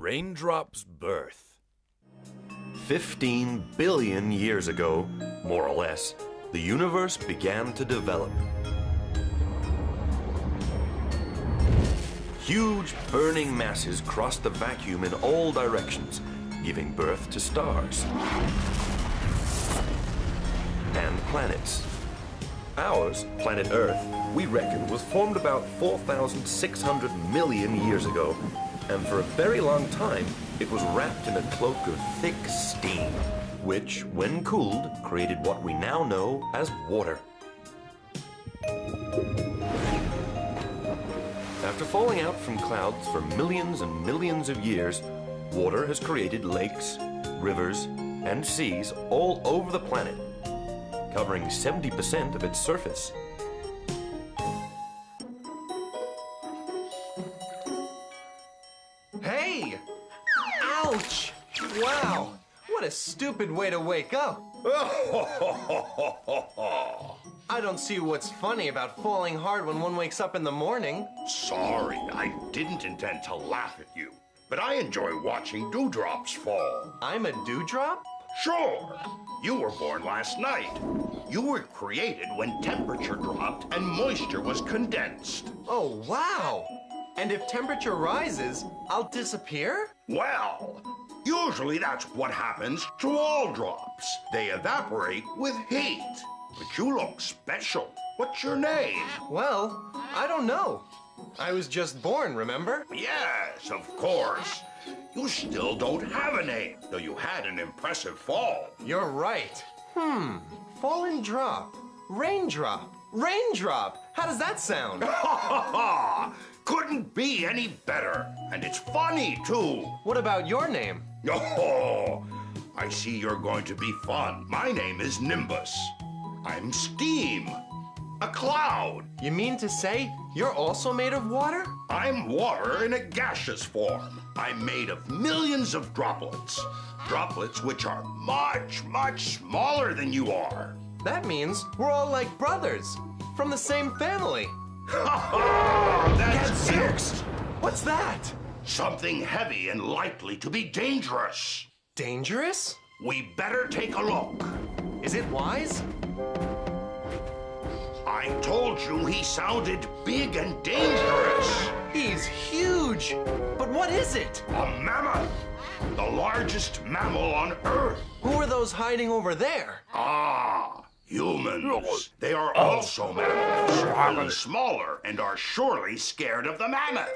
Raindrop's birth. 15 billion years ago, more or less, the universe began to develop. Huge burning masses crossed the vacuum in all directions, giving birth to stars and planets. Ours, planet Earth, we reckon was formed about 4,600 million years ago, and for a very long time it was wrapped in a cloak of thick steam, which, when cooled, created what we now know as water. After falling out from clouds for millions and millions of years, water has created lakes, rivers, and seas all over the planet, covering 70% of its surface. Hey! Ouch! Wow! What a stupid way to wake up! I don't see what's funny about falling hard when one wakes up in the morning. Sorry, I didn't intend to laugh at you, but I enjoy watching dewdrops fall. I'm a dewdrop? Sure. You were born last night. You were created when temperature dropped and moisture was condensed. Oh, wow! And if temperature rises, I'll disappear? Well, usually that's what happens to all drops. They evaporate with heat. But you look special. What's your name? Well, I don't know. I was just born, remember? Yes, of course. You still don't have a name, though you had an impressive fall. You're right. Fallen drop. Raindrop. Raindrop! How does that sound? Ha ha ha! Couldn't be any better. And it's funny, too. What about your name? Oh, I see you're going to be fun. My name is Nimbus. I'm steam. A cloud. You mean to say you're also made of water? I'm water in a gaseous form. I'm made of millions of droplets. Droplets which are much, much smaller than you are. That means we're all like brothers, from the same family. Ha ha! That's Gadzooks! What's that? something heavy and likely to be dangerous. Dangerous? We better take a look. Is it wise? I told you he sounded big and dangerous. He's huge! But what is it? A mammoth, the largest mammal on Earth. Who are those hiding over there? Ah, humans. They are also mammals, only smaller, and are surely scared of the mammoth.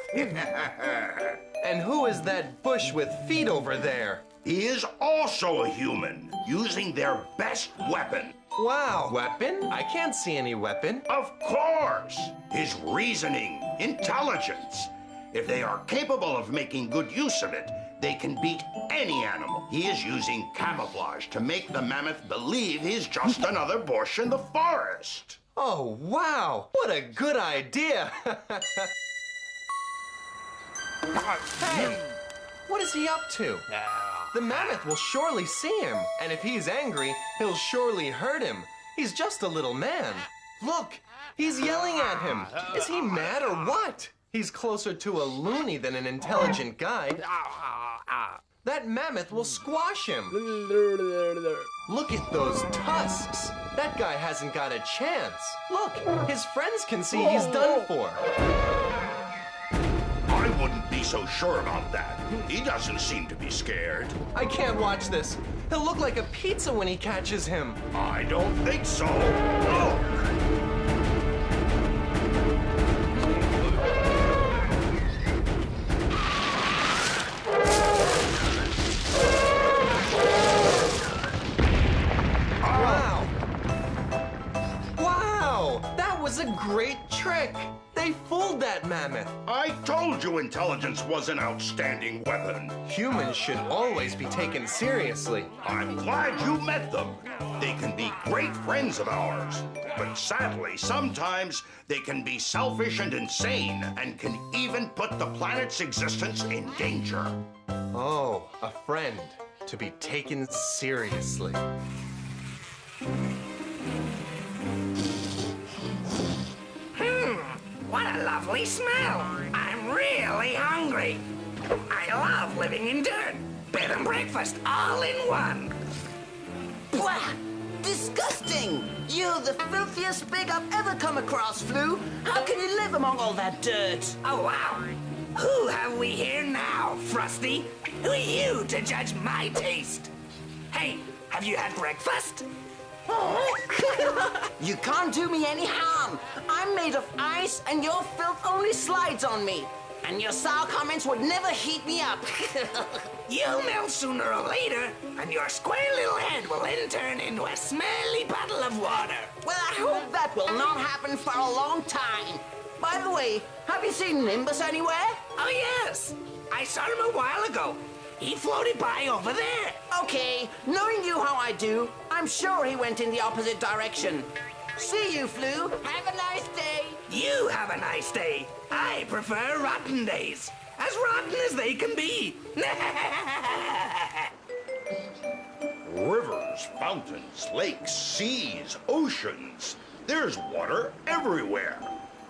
And who is that bush with feet over there? He is also a human, using their best weapon. Wow. Weapon? I can't see any weapon. Of course! His reasoning, intelligence. If they are capable of making good use of it, they can beat any animal. He is using camouflage to make the mammoth believe he's just another bush in the forest. Oh, wow! What a good idea! Hey! What is he up to? The mammoth will surely see him, and if he's angry, he'll surely hurt him. He's just a little man. Look, he's yelling at him. Is he mad or what? He's closer to a loony than an intelligent guy. That mammoth will squash him. Look at those tusks. That guy hasn't got a chance. Look, his friends can see he's done for. I wouldn't be so sure about that. He doesn't seem to be scared. I can't watch this. He'll look like a pizza when he catches him. I don't think so. Look! Wow! Wow! That was a great trick! They fooled that mammoth! I told you intelligence was an outstanding weapon. Humans should always be taken seriously. I'm glad you met them. They can be great friends of ours. But sadly, sometimes they can be selfish and insane and can even put the planet's existence in danger. Oh, a friend to be taken seriously. What a lovely smell. I'm really hungry. I love living in dirt. Bed and breakfast all in one. Blah! Disgusting! You're the filthiest pig I've ever come across, Flu. How can you live among all that dirt? Oh, wow. Who have we here now, Frosty? Who are you to judge my taste? Hey, have you had breakfast? You can't do me any harm. I'm made of ice, and your filth only slides on me. And your sour comments would never heat me up. You'll melt sooner or later, and your square little head will then turn into a smelly puddle of water. Well, I hope that will not happen for a long time. By the way, have you seen Nimbus anywhere? Oh, yes. I saw him a while ago. He floated by over there. Okay, knowing you how I do, I'm sure he went in the opposite direction. See you, Flu. Have a nice day. You have a nice day. I prefer rotten days. As rotten as they can be. Rivers, fountains, lakes, seas, oceans. There's water everywhere.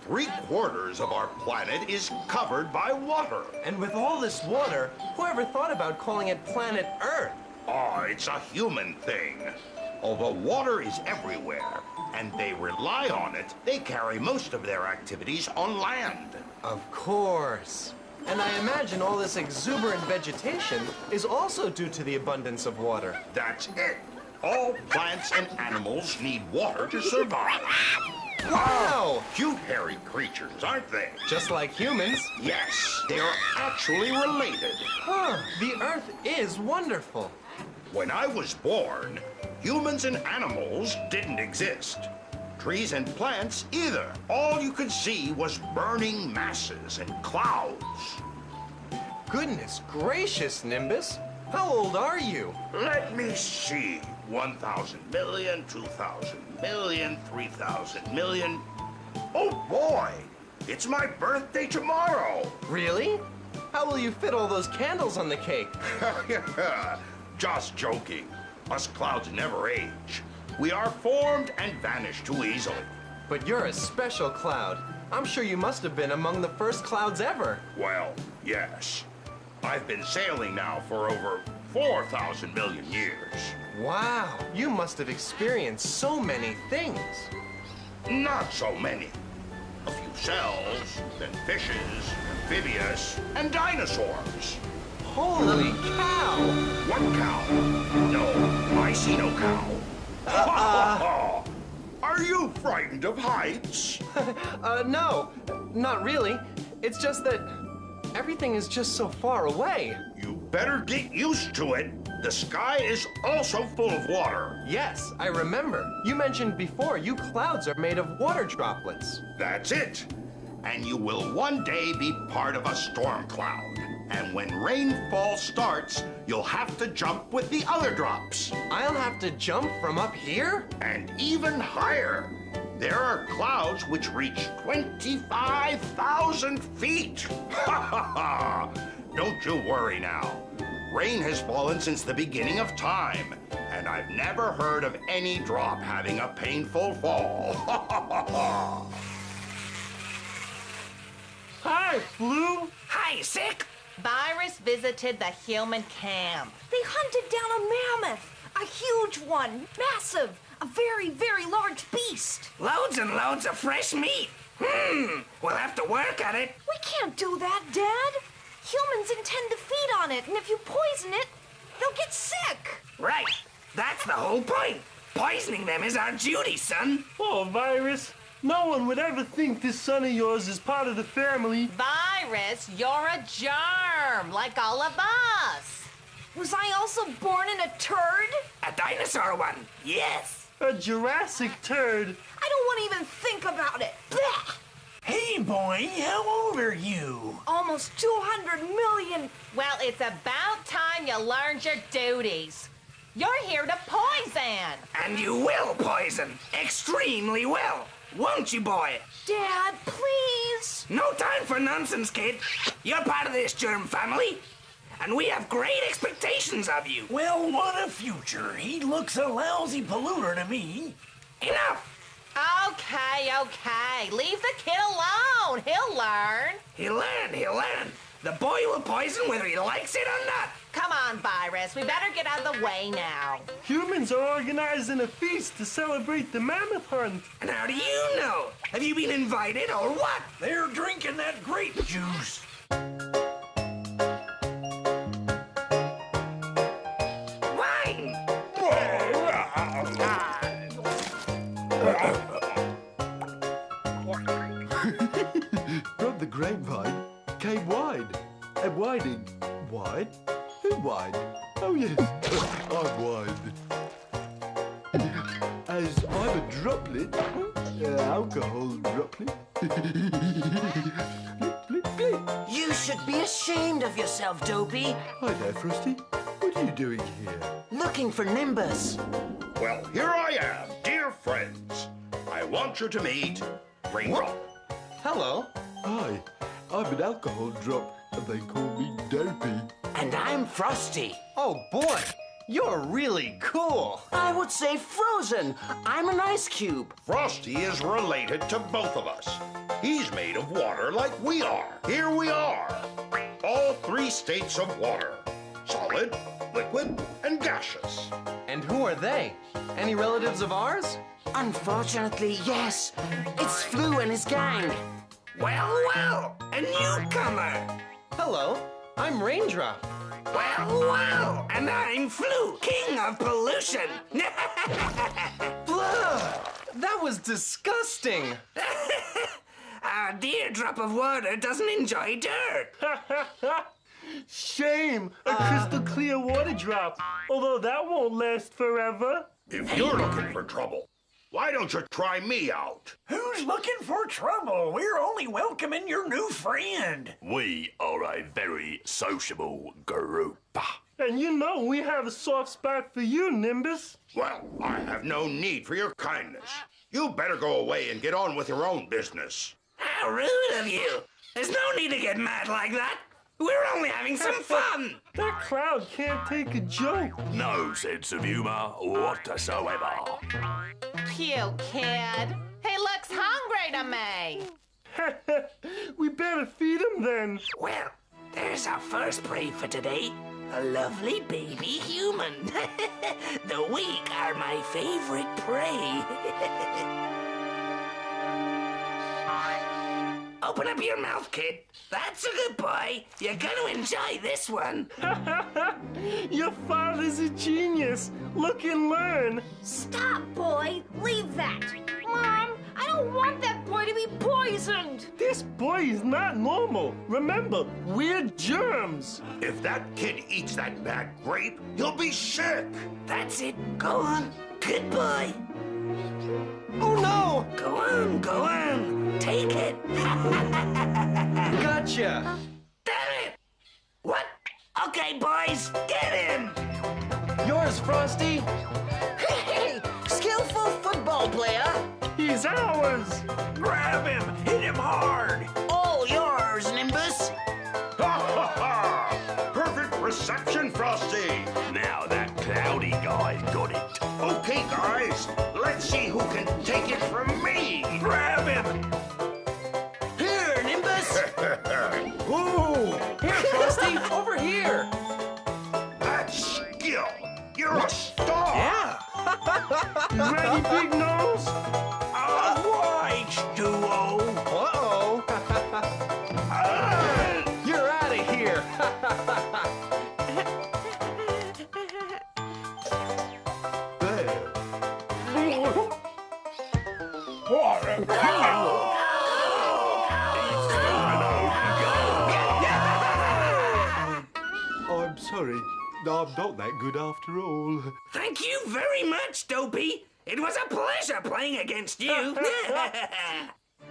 3/4 of our planet is covered by water. And with all this water, whoever thought about calling it planet Earth? Oh, it's a human thing. Although water is everywhere, and they rely on it, they carry most of their activities on land. Of course. And I imagine all this exuberant vegetation is also due to the abundance of water. That's it. All plants and animals need water to survive. Wow! Cute hairy creatures, aren't they? Just like humans. Yes, they are actually related. Huh, the Earth is wonderful. When I was born, humans and animals didn't exist. Trees and plants either. All you could see was burning masses and clouds. Goodness gracious, Nimbus. How old are you? Let me see. 1,000 million, 2,000 million, 3,000 million. Oh boy! It's my birthday tomorrow! Really? How will you fit all those candles on the cake? Just joking. Us clouds never age. We are formed and vanish too easily. But you're a special cloud. I'm sure you must have been among the first clouds ever. Well, yes. I've been sailing now for over 4,000 million years. Wow, you must have experienced so many things. Not so many. A few cells, then fishes, amphibious, and dinosaurs. Holy cow! What cow? No, I see no cow. Are you frightened of heights? No, not really. It's just that everything is just so far away. You better get used to it. The sky is also full of water. Yes, I remember. You mentioned before you clouds are made of water droplets. That's it. And you will one day be part of a storm cloud. And when rainfall starts, you'll have to jump with the other drops. I'll have to jump from up here? And even higher. There are clouds which reach 25,000 feet. Don't you worry now. Rain has fallen since the beginning of time, and I've never heard of any drop having a painful fall. Hi, Flu. Hi, Sick. Virus visited the human camp. They hunted down a mammoth, a huge one, massive, a very, very large beast. Loads and loads of fresh meat. We'll have to work at it. We can't do that, Dad. Humans intend to feed on it, and if you poison it, they'll get sick. Right. That's the whole point. Poisoning them is our duty, son. Oh, Virus. No one would ever think this son of yours is part of the family. Virus, you're a germ, like all of us. Was I also born in a turd? A dinosaur one, yes. A Jurassic turd. I don't want to even think about it. Blech! Hey, boy, how old are you? Almost 200 million. Well, it's about time you learned your duties. You're here to poison. And you will poison. Extremely well. Won't you, boy? Dad, please. No time for nonsense, kid. You're part of this germ family. And we have great expectations of you. Well, what a future. He looks a lousy polluter to me. Enough. Okay. Leave the kid alone. He'll learn. He'll learn. The boy will poison whether he likes it or not. Come on, Virus. We better get out of the way now. Humans are organizing a feast to celebrate the mammoth hunt. And how do you know? Have you been invited or what? They're drinking that grape juice. Wine! From the grapevine came wine. And whining. Wine? Who whined? Oh, yes, I'm wine. As I'm a droplet, alcohol droplet. You should be ashamed of yourself, Dopey. Hi there, Frosty. What are you doing here? Looking for Nimbus. Well, here I am, dear friends. I want you to meet Raindrop. Hello. Hi, I'm an alcohol drop, and they call me Dopey. And I'm Frosty. Oh, boy. You're really cool. I would say frozen. I'm an ice cube. Frosty is related to both of us. He's made of water like we are. Here we are. All three states of water. Solid, liquid, and gaseous. And who are they? Any relatives of ours? Unfortunately, yes. It's Flu and his gang. Well, a newcomer. Hello. I'm Raindrop. Well, and I'm Flu, king of pollution. Blah! That was disgusting. A dear drop of water doesn't enjoy dirt. Shame! A crystal clear water drop. Although that won't last forever. If you're looking for trouble, why don't you try me out? Who's looking for trouble? We're only welcoming your new friend. We are a very sociable group. And you know we have a soft spot for you, Nimbus. Well, I have no need for your kindness. You better go away and get on with your own business. How rude of you. There's no need to get mad like that. We're only having some fun. That crowd can't take a joke. No sense of humor whatsoever. Cute kid. He looks hungry to me. We better feed him then. Well, there's our first prey for today. A lovely baby human. The weak are my favorite prey. Open up your mouth, kid. That's a good boy. You're gonna enjoy this one. Your father's a genius. Look and learn. Stop, boy. Leave that. Mom, I don't want that boy to be poisoned. This boy is not normal. Remember, we're germs. If that kid eats that bad grape, he'll be sick. That's it. Go on. Good boy. Oh, no! Go on. Take it. Gotcha. Damn it. What? Okay, boys, get him. Yours, Frosty. Hey, skillful football player. He's ours. Grab him. Hit him hard. All yours, Nimbus. Ha ha ha! Perfect reception, Frosty. Now that cloudy guy got it. Okay, guys, let's see who can take it from me. Grab him. Here, Nimbus. Ooh, Here, Frosty. Over here. that's skill. You're a star. Yeah. Ready, big nose? All right, duo. Uh-oh. You're out of here. I'm sorry. I'm not that good after all. Thank you very much, Dopey. It was a pleasure playing against you.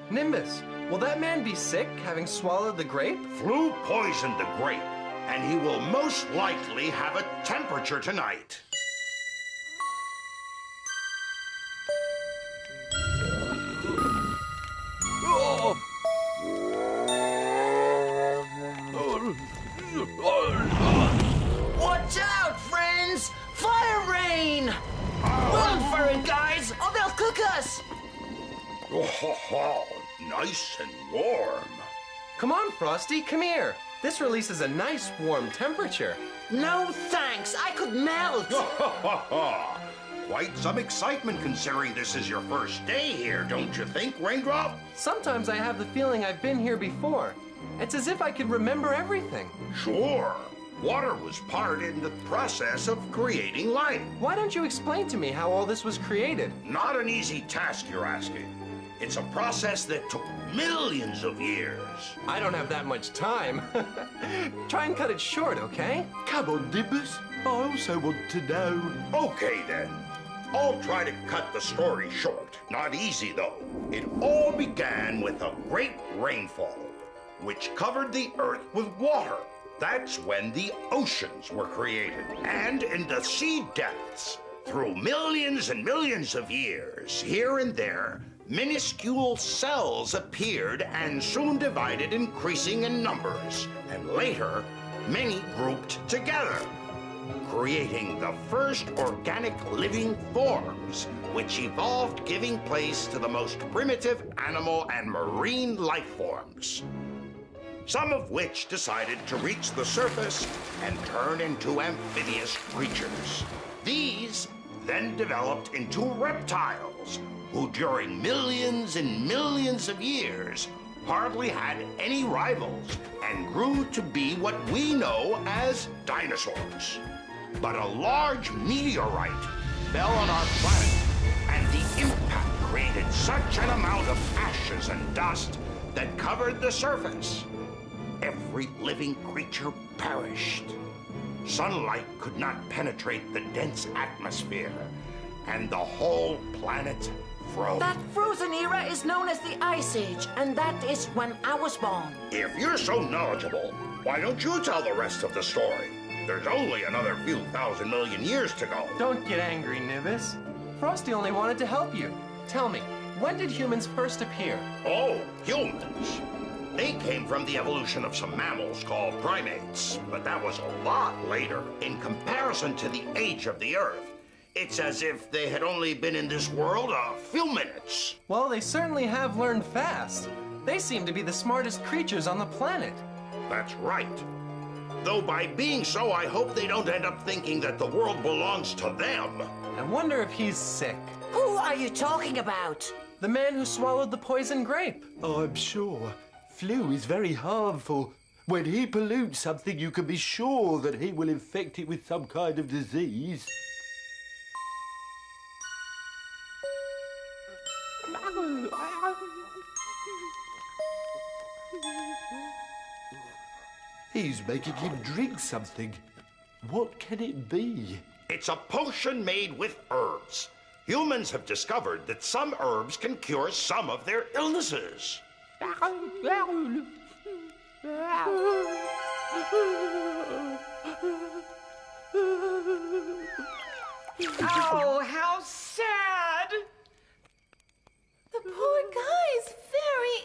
Nimbus, will that man be sick having swallowed the grape? Flu poisoned the grape, and he will most likely have a temperature tonight. Watch out, friends! Fire rain! Run for it, guys, or they'll cook us! Oh, ho, ho. Nice and warm. Come on, Frosty, come here. This releases a nice warm temperature. No thanks, I could melt. Quite some excitement considering this is your first day here, don't you think, Raindrop? Sometimes I have the feeling I've been here before. It's as if I could remember everything. Sure. Water was part in the process of creating life. Why don't you explain to me how all this was created? Not an easy task, you're asking. It's a process that took millions of years. I don't have that much time. Try and cut it short, okay? Come on, Nimbus. I also want to know. Okay, then. I'll try to cut the story short. Not easy, though. It all began with a great rainfall, which covered the earth with water. That's when the oceans were created. And in the sea depths, through millions and millions of years, here and there, minuscule cells appeared and soon divided, increasing in numbers. And later, many grouped together, creating the first organic living forms, which evolved, giving place to the most primitive animal and marine life forms, some of which decided to reach the surface and turn into amphibious creatures. These then developed into reptiles, who during millions and millions of years hardly had any rivals and grew to be what we know as dinosaurs. But a large meteorite fell on our planet, and the impact created such an amount of ashes and dust that covered the surface. Every living creature perished. Sunlight could not penetrate the dense atmosphere, and the whole planet froze. That frozen era is known as the Ice Age, and that is when I was born. If you're so knowledgeable, why don't you tell the rest of the story? There's only another few thousand million years to go. Don't get angry, Nimbus. Frosty only wanted to help you. Tell me, when did humans first appear? Oh, humans. They came from the evolution of some mammals called primates, but that was a lot later. In comparison to the age of the Earth, it's as if they had only been in this world a few minutes. Well, they certainly have learned fast. They seem to be the smartest creatures on the planet. That's right. Though by being so, I hope they don't end up thinking that the world belongs to them. I wonder if he's sick. Who are you talking about? The man who swallowed the poison grape. I'm sure. Flu is very harmful. When he pollutes something, you can be sure that he will infect it with some kind of disease. He's making him drink something. What can it be? It's a potion made with herbs. Humans have discovered that some herbs can cure some of their illnesses. Oh, how sad! The poor guy's very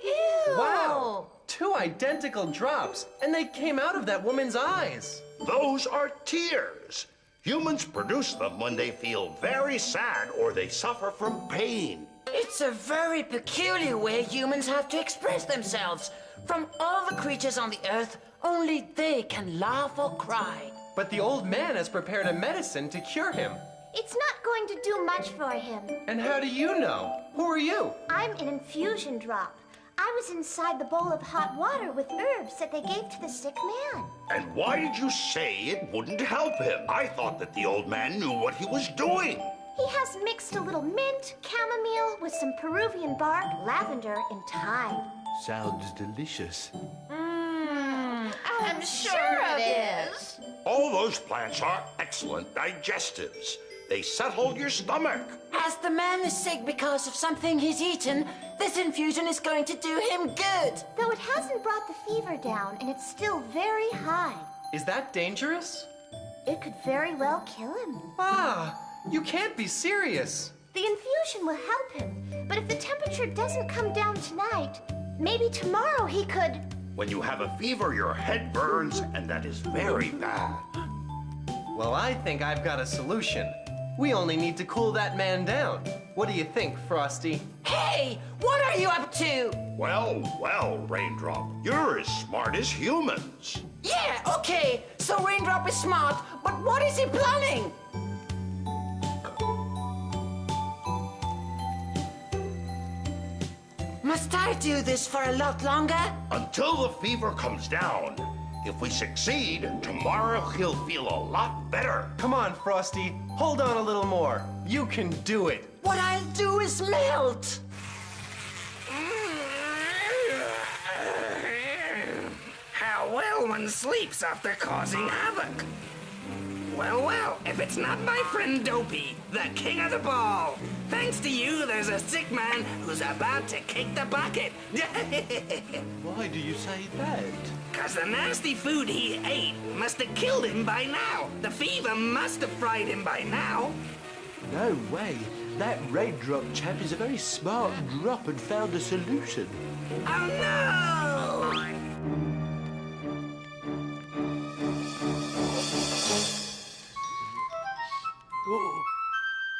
ill. Wow! 2 identical drops, and they came out of that woman's eyes. Those are tears. Humans produce them when they feel very sad or they suffer from pain. It's a very peculiar way humans have to express themselves. From all the creatures on the earth, only they can laugh or cry. But the old man has prepared a medicine to cure him. It's not going to do much for him. And how do you know? Who are you? I'm an infusion drop. I was inside the bowl of hot water with herbs that they gave to the sick man. And why did you say it wouldn't help him? I thought that the old man knew what he was doing. He has mixed a little mint, chamomile with some Peruvian bark, lavender, and thyme. Sounds delicious. I'm sure it is. All those plants are excellent digestives. They settle your stomach. As the man is sick because of something he's eaten, this infusion is going to do him good. Though it hasn't brought the fever down, and it's still very high. Is that dangerous? It could very well kill him. Ah, you can't be serious. The infusion will help him, but if the temperature doesn't come down tonight, maybe tomorrow he could... When you have a fever, your head burns, and that is very bad. Well, I think I've got a solution. We only need to cool that man down. What do you think, Frosty? Hey, what are you up to? Well, well, Raindrop, you're as smart as humans. Yeah, okay, so Raindrop is smart, but what is he planning? Must I do this for a lot longer? Until the fever comes down. If we succeed, tomorrow he'll feel a lot better. Come on, Frosty. Hold on a little more. You can do it. What I'll do is melt. How well one sleeps after causing havoc. Well, well, if it's not my friend Dopey, the king of the ball. Thanks to you, there's a sick man who's about to kick the bucket. Why do you say that? Cause the nasty food he ate must have killed him by now. The fever must have fried him by now. No way. That Raindrop chap is a very smart drop and found a solution. Oh no!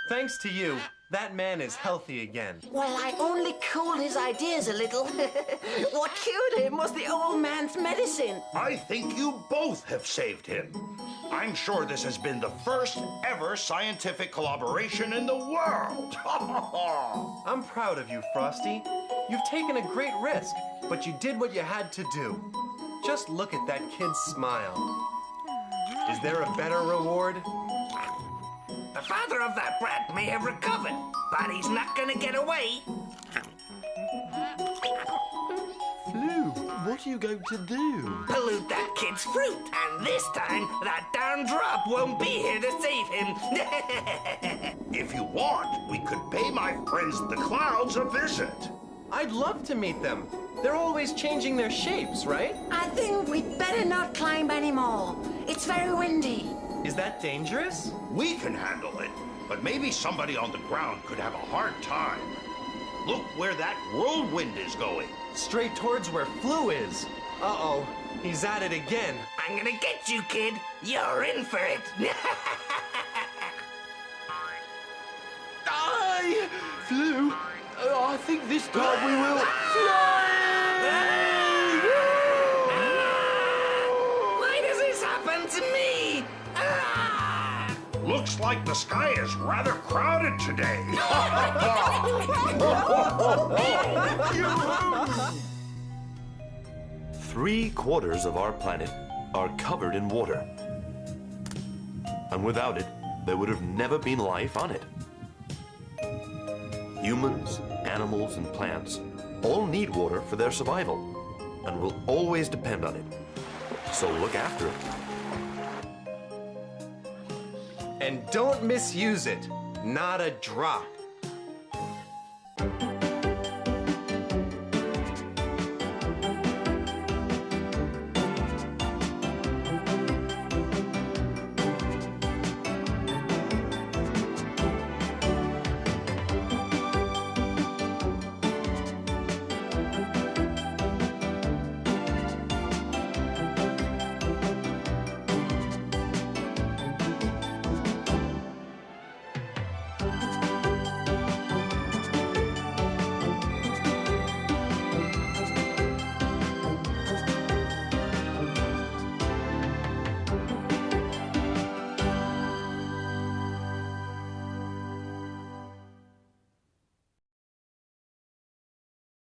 Thanks to you, that man is healthy again. Well, I only cooled his ideas a little. What cured him was the old man's medicine. I think you both have saved him. I'm sure this has been the first ever scientific collaboration in the world. I'm proud of you, Frosty. You've taken a great risk, but you did what you had to do. Just look at that kid's smile. Is there a better reward? The father of that brat may have recovered, but he's not gonna get away. Flu, what are you going to do? Pollute that kid's fruit, and this time, that darn drop won't be here to save him. If you want, we could pay my friends the clouds a visit. I'd love to meet them. They're always changing their shapes, right? I think we'd better not climb anymore. It's very windy. Is that dangerous? We can handle it, but maybe somebody on the ground could have a hard time. Look where that whirlwind is going. Straight towards where Flu is. Uh-oh, he's at it again. I'm gonna get you, kid. You're in for it. Die! Flu, I think this time we will fly! Why does this happen to me? Looks like the sky is rather crowded today. 3/4 of our planet are covered in water. And without it, there would have never been life on it. Humans, animals, and plants all need water for their survival and will always depend on it. So look after it. And don't misuse it. Not a drop.